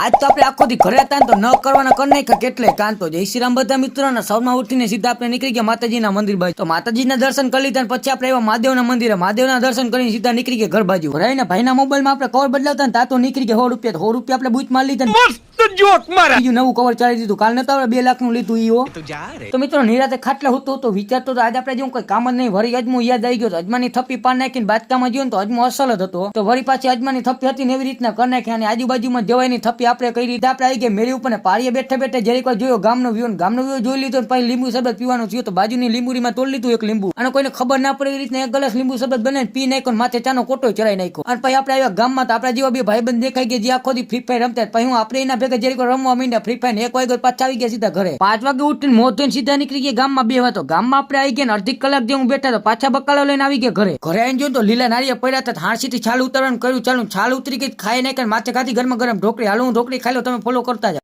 આજ તો આપણે આખો દી ઘરે હતા ને તો ન કરવાના કરી નાખ્યા કેટલે કાંતો. જય શ્રી રામ બધા મિત્રોને. સૌમાં ઉઠીને સીધા આપણે નીકળી ગયા માતાજીના મંદિર બાજુ. તો માતાજીના દર્શન કરી લીધા પછી આપણે એવા મહાદેવના મંદિરે મહાદેવના દર્શન કરીને સીધા નીકળી ગયા ઘર બાજુ. ભરાઈને ભાઈના મોબાઈલમાં આપણે કવર બદલાવતા ને તાતો નીકળી ગયા 100 રૂપિયા આપણે બૂચ મારી લીધા. બીજું નવું કવર ચાલી દીધું. કાલ નતા 2 લાખ નું લીધું ઈઓ. તો મિત્રો નિરાતે ખાટલે હતો તો વિચારતો આજે આપણે જેવું કોઈ કામ જ નહીં. વરી અજમો યાદ આવી ગયો. અજમાની થપ્પી પાન નાખીને બાદકામાં ગયો તો અજમો અસલ જ હતો. તો વરી પાછી અજમાની થપ્પી હતી ને એવી રીતના કરી નાખી અને આજુબાજુમાં જવાયની થપ્પી આપણે કઈ રીતે આપણે આવી ગયા મેરી ઉપર ને પાળીએ બેઠે બેઠે જરીક વાર જોયો ગામનો વ્યૂ જોઈ લીધો ને પછી લીંબુ શરબત પીવાનું થયું. તો બાજુની લીંબુડીમાં તોડી લીધું એક લીંબુ અને કોઈને ખબર ના પડે એ રીતના એક ગ્લાસ લીંબુ શરબત બનાવીને પી નાખ્યો માથે ચાનો કોટો ચડાઈ નાખ્યો. અને પછી આપણે આવ્યા ગામમાં તો આપણા જેવા બે ભાઈબંધ દેખાઈ ગયા જે આખો દી ફ્રી ફાયર રમતા. પછી હું આપણે એના ભેગા જરીક રમવા માંડ્યા ફ્રી ફાયર. 1 વાગે પાછા આવી ગયા સીધા ઘરે. 5 વાગે ઉઠીને મોં ધોઈને સીધા નીકળી ગયા ગામમાં 2 વાતો. ગામમાં આપણે આવી ગયા ને અડધી કલાક જેવું બેઠા તો પાછા બકાલો લઈને આવી ગયા ઘરે. ઘરે આવીને જોયું તો લીલા નારિયેળ પડ્યા હતા. હાંસીથી છાલ ઉતારવાનું કર્યું. ચાલુ છાલ ઉતરી ગઈ ખાઈ નાખી માથે ખાધી ગરમ ઢોકળી. હાલો હું ઢોકળી ખાઈ લો, તમે ફોલો કરતા જાઓ.